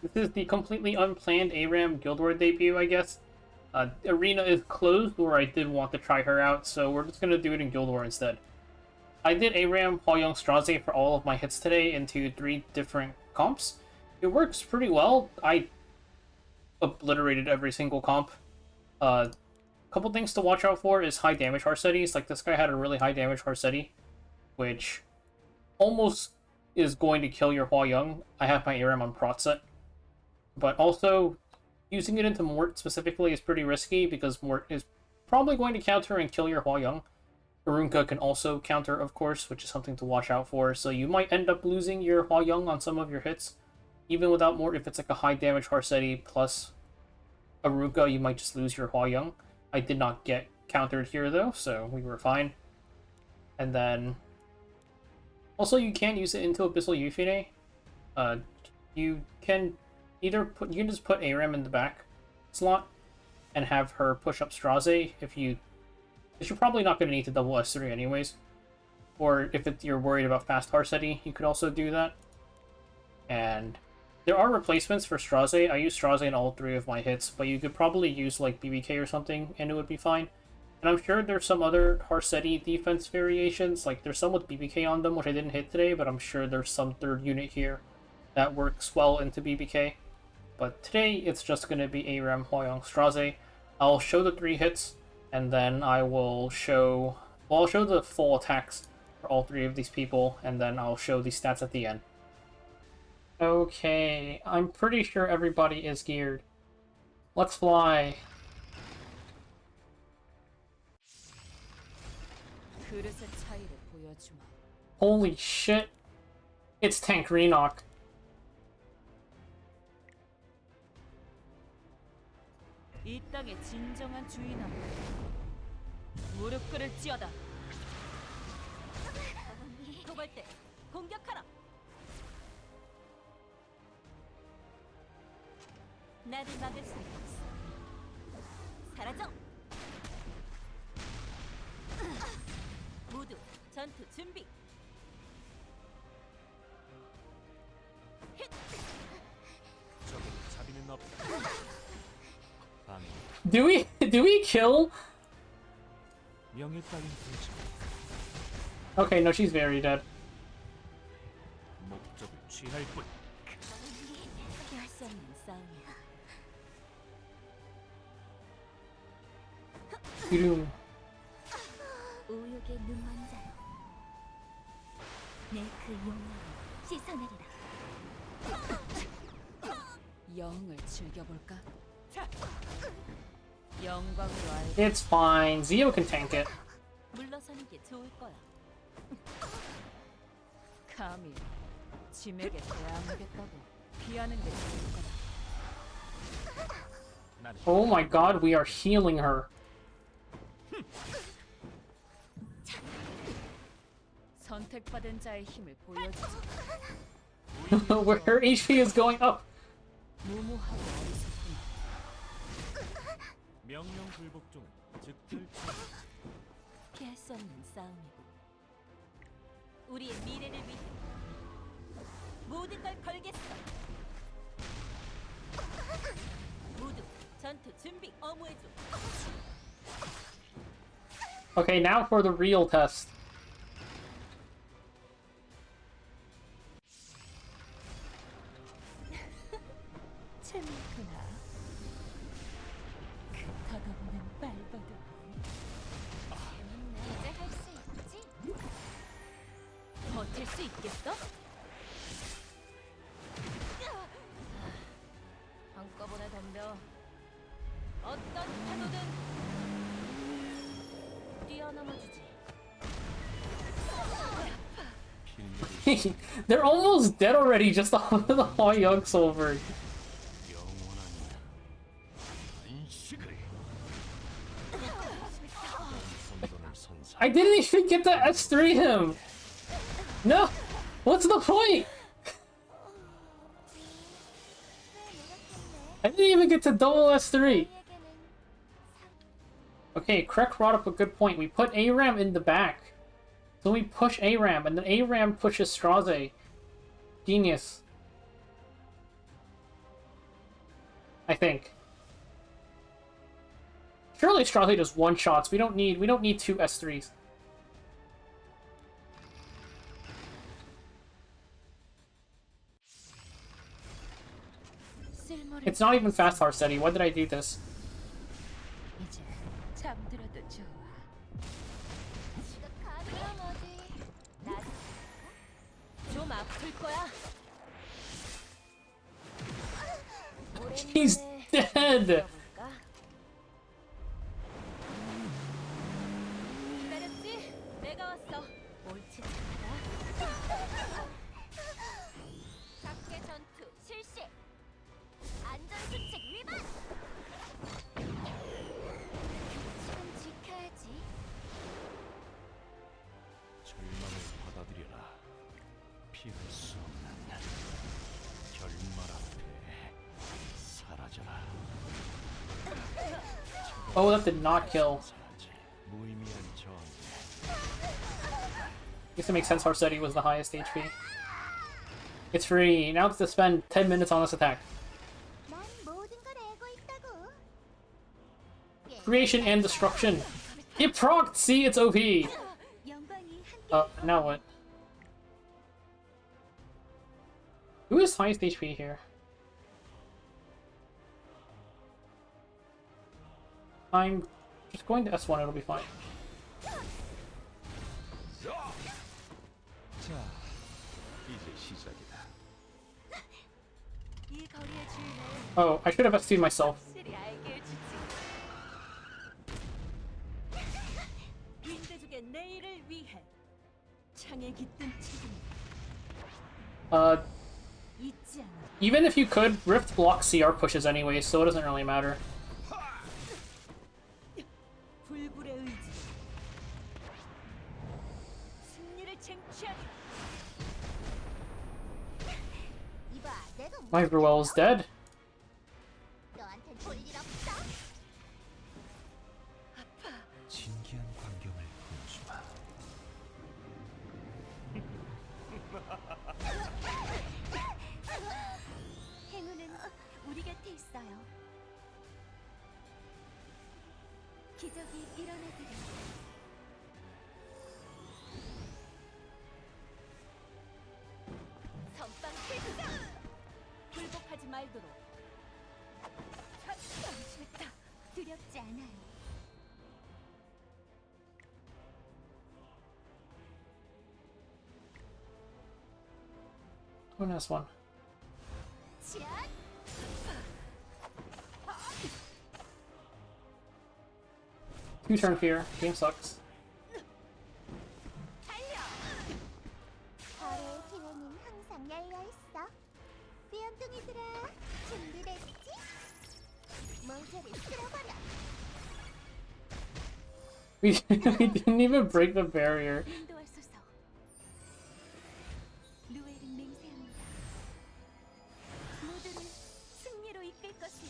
This is the completely unplanned ARAM Guild War debut, I guess. Arena is closed, where I did want to try her out, so we're just gonna do it in Guild War instead. I did ARAM Swayoung Straze for all of my hits today into 3 different comps. It works pretty well. I obliterated every single comp. Couple things to watch out for is high damage Harsettis. Like, this guy had a really high damage Harsetti, which almost is going to kill your Hua-Young. I have my ARAM on Prot set. But also, using it into Mort specifically is pretty risky, because Mort is probably going to counter and kill your Hua-Young. Bunka can also counter, of course, which is something to watch out for, so you might end up losing your Hua-Young on some of your hits. Even without Mort, if it's like a high damage Harsetti plus Aruka, you might just lose your Hua-Young. I did not get countered here, though, so we were fine. And then... also, you can use it into Abyssal Yufine. You can either put... you can just put ARAM in the back slot and have her push up Straze if you... because you're probably not going to need to double S3 anyways. Or if you're worried about fast Harsetti, you could also do that. And there are replacements for Straze. I use Straze in all 3 of my hits, but you could probably use like BBK or something and it would be fine. And I'm sure there's some other Harsetti defense variations, like there's some with BBK on them, which I didn't hit today, but I'm sure there's some 3rd unit here that works well into BBK. But today, it's just going to be ARAM Swayoung Straze. I'll show the 3 hits, and then I will show... well, I'll show the full attacks for all 3 of these people, and then I'll show the stats at the end. Okay, I'm pretty sure everybody is geared. Let's fly. Holy shit. It's Tank Rinak. 이 땅의 진정한 주인아, 무릎 꿇을지어다. 도발대, 공격하라. 나를 막을 수 없어. 사라져. 모두 전투 준비. 자비는 없다. Do we kill? 명예 따윈 부르지. Okay, no, she's very dead. 목적을 취할 뿐. 피할 수 없는 싸움이야. 이름. 우욕의 눈먼 자여, 내 그 용량을 씻어내리라. 영을 즐겨볼까? 영광으로 알고 It's fine. Zio can tank it. 물러서는 게 좋을 거야. 감히 짐에게 대항하겠다고 피하는 게 좋을 거다. Oh my god, we are healing her. 선택받은 자의 힘을 보여주지. Where her HP is going up. 무모하고 어리석구나. 명령 불복종은 즉들 피할 수 없는 싸움이고, 우리의 미래를 위해 모든 걸 걸겠어. 모두 전투 준비. 어무해줘. Okay, now for the real test. 재밌구나. 그 덧없는 발버둥. 이제 할 수 있지? 버틸 수 있겠어? 한꺼번에 덤벼. 어떤 태도든 뛰어넘어주지. They're almost dead already just off of the Hua-Young Silver. I didn't even get to S3 him! No! What's the point? I didn't even get to double S3. Okay, Krek brought up a good point. We put ARAM in the back. So we push ARAM, and then ARAM pushes Straze. Genius. I think. Surely Straze does one shots. We don't need two S3s. It's not even fast Harsetti. Why did I do this? 이제 잠들어도 좋아. 시각하면 어디? 좀 아플 거야. He's dead! 기다렸지? 내가 왔어. 옳지 않아? 각계 전투 실시. 안전수칙 위반. 지금 지켜야지. 절망을 받아들여라. 피할 수 없는 결말 앞에 사라져라. Oh, that did not kill. 무의미한 저항. Guess it makes sense Harsetti was the highest HP. It's free. Now it's to spend 10 minutes on this attack. 난 모든 걸 알고 있다고. Creation and destruction. It procced! See, it's OP! 영광이 함께. Now what? Who is highest HP here? I'm just going to S1, it'll be fine. 자, 이제 시작이다. 이 거리의 주인을 Oh, I should have SC'd myself. 확실히 알게 해주지. 윈드족의 내일을 위해 창에 깃든 책임 잊지 않아. Even if you could, Rift blocks CR pushes anyway, so it doesn't really matter. 불굴의 의지. 승리를 쟁취하리. 이봐, 내가 My Ruel is dead. 너한테 볼일 없어. 진기한 광경을 보여주마. 행운은 우리 곁에 있어요. 기적이 일어나기를. 선빵 필사! 굴복하지 말도록. 당신했다. 두렵지 않아요. Who has one? 치안! Two turn fear. Game sucks. 달려! 발의 기회는 항상 열려있어. 귀염둥이들아, 준비됐지? 멍청이 쓸어버려. We didn't even break the barrier. 인도하소서. 루엘은 맹세합니다. 모두를 승리로 이끌 것을.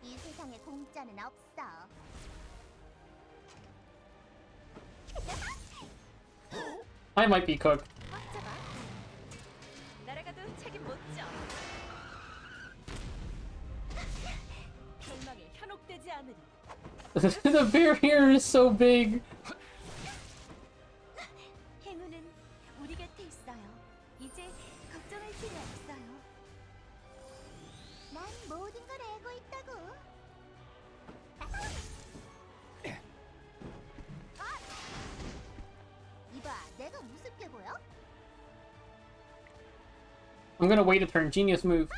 이 세상에 공짜는 없어. I might be cooked. 꽉 잡아. 날아가도 책임 못 져. 절망에 현혹되지 않으리. The barrier is so big. 행운은 우리 곁에 있어요. 이제 걱정할 필요 없어요. 난 모든 걸 알고 있다고. 이봐, 내가 무섭게 보여? I'm gonna wait a turn. Genius move.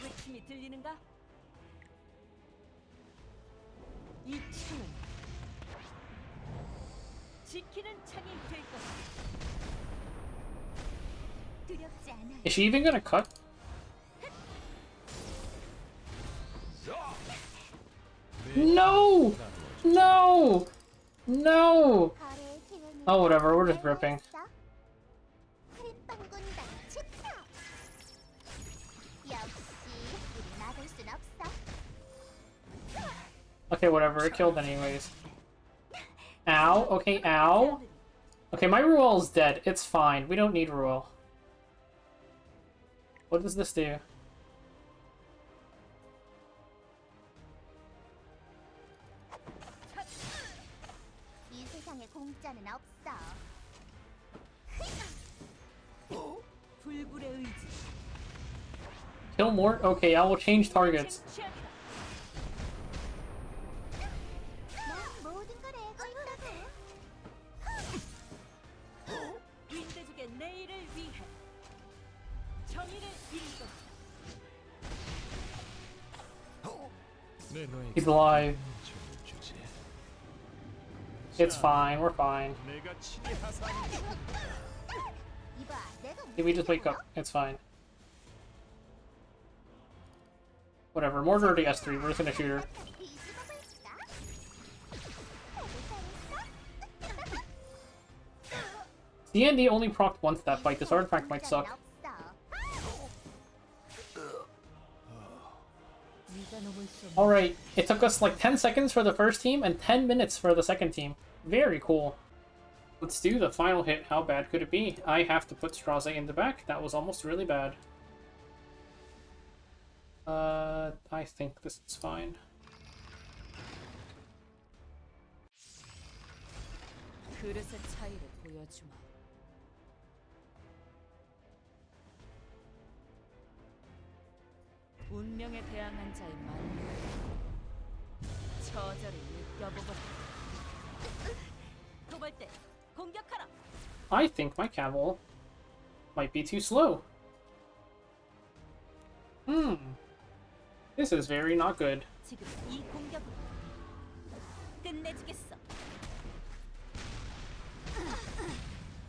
외침이 들리는가? 이 창은 지키는 창이 될 것이다. 두렵지 않아요. Is she even gonna cut? No! No! No! Oh, whatever. We're just ripping. Okay, whatever. It killed anyways. Ow. Okay, ow. Okay, my Ruel is dead. It's fine. We don't need Ruel. What does this do? 이 세상에 공짜는 없어. 불굴의 의지. Kill Mort? Okay, I will change targets. 난 모든 걸 알고 있다고. 윈드족의 내일을 위해 정의를 이루고. 내 너에게 He's alive. 점을 주지. It's fine. We're fine. 내가 치리 하산. 이봐, 내가 Did we just wake up? It's fine. Whatever. Mort already S3. We're just gonna shoot her. D&D only procced once that fight. This artifact might suck. 네가 넘을 수 없는 Alright, it took us like 10 seconds for the first team and 10 minutes for the second team. Very cool. Let's do the final hit. How bad could it be? I have to put Straze in the back. That was almost really bad. I think this is fine. 그릇의 차이를 보여주마. 운명에 대항한 자의 만능. 처절히 느껴보거라. 도발대 공격하라. I think my Cavill might be too slow. This is very not good. 지금 이 공격으로 끝내주겠어.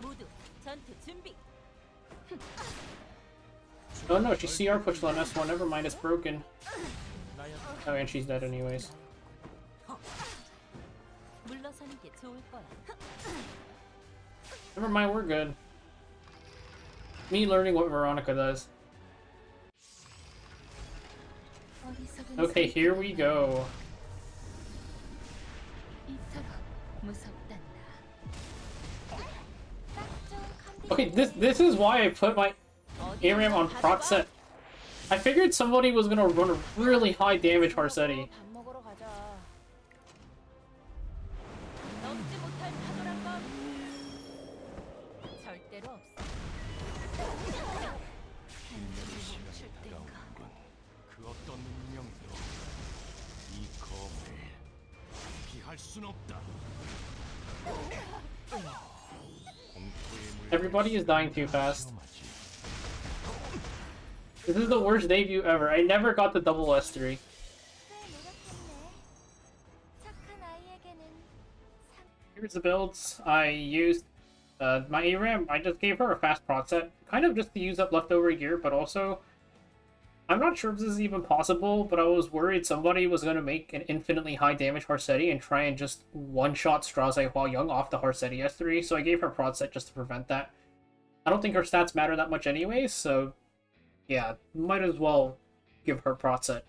모두 전투 준비. Oh no, she CR pushed on S1. Never mind, it's broken. Oh, and she's dead anyways. 물러서는 게 좋을 거야. Never mind, we're good. Me learning what Veronica does. 어리석은 Okay, here we go. 이토록 무섭단다. Okay, this is why I put my Aram on proc set. I figured somebody was gonna run a really high damage Harsetti. 밥 먹으러 가자. 넘지 못할 파도란 건 절대로 없어. 멈출 땐가. 그 어떤 운명도 이 검을 피할 순 없다. Everybody is dying too fast. This is the worst debut ever. I never got the double S3. Here's the builds. I used my ARAM. I just gave her a fast proc set, kind of just to use up leftover gear, but also I'm not sure if this is even possible, but I was worried somebody was going to make an infinitely high damage Harsetti and try and just one-shot Straze Stats off the Harsetti S3, so I gave her prod set just to prevent that. I don't think her stats matter that much anyways, so yeah, might as well give her prod set.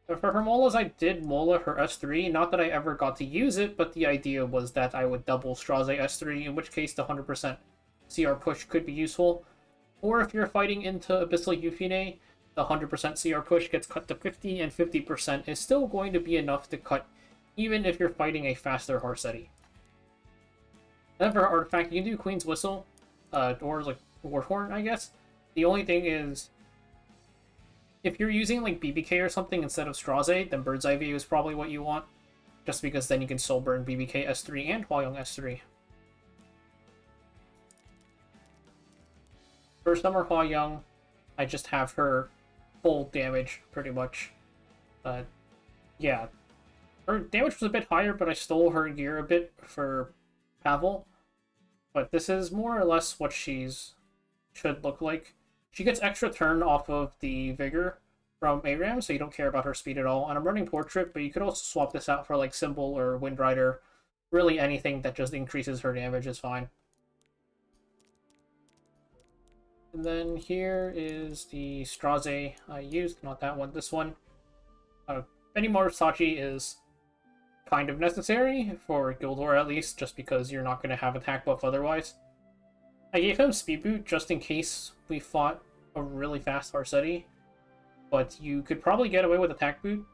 But for her Molas, I did Mola her S3, not that I ever got to use it, but the idea was that I would double Straze S3, in which case the 100% CR push could be useful. Or if you're fighting into Abyssal Yufine, the 100% CR push gets cut to 50, and 50% is still going to be enough to cut even if you're fighting a faster Harsetti. And then for her artifact, you can do Queen's Whistle, or like Warhorn, I guess. The only thing is, if you're using like BBK or something instead of Straze, then Bird's Eye View is probably what you want, just because then you can soul burn BBK S3 and Swayoung S3. For Summer Swayoung, I just have her full damage, pretty much. Yeah. Her damage was a bit higher, but I stole her gear a bit for Pavel. But this is more or less what she's should look like. She gets extra turn off of the Vigor from ARAM, so you don't care about her speed at all. And I'm running Portrait, but you could also swap this out for like Symbol or Wind Rider. Really anything that just increases her damage is fine. And then here is the Straze I used, not that one, this one. Benny Morisachi is kind of necessary, for Guild War at least, just because you're not going to have attack buff otherwise. I gave him Speed Boot just in case we fought a really fast Harsetti, but you could probably get away with attack boot.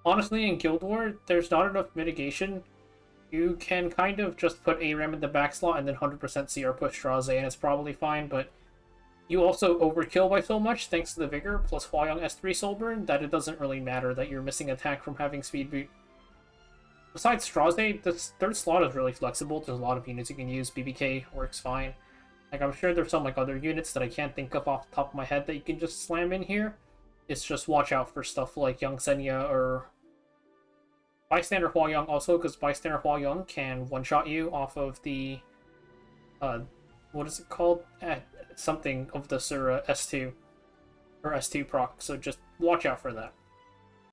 Honestly, in Guild War, there's not enough mitigation. You can kind of just put ARAM in the back slot and then 100% CR push Straze, and it's probably fine, but you also overkill by so much thanks to the Vigor plus Hwayoung S3 Soulburn that it doesn't really matter that you're missing attack from having Speed Boot. Besides Straze, this third slot is really flexible. There's a lot of units you can use. BBK works fine. Like, I'm sure there's some like other units that I can't think of off the top of my head that you can just slam in here. It's just watch out for stuff like Young Senya or Bystander Hwayoung also, because Bystander Hwayoung can one-shot you off of the what is it called? Something of the Sura S2 or S2 proc, so just watch out for that.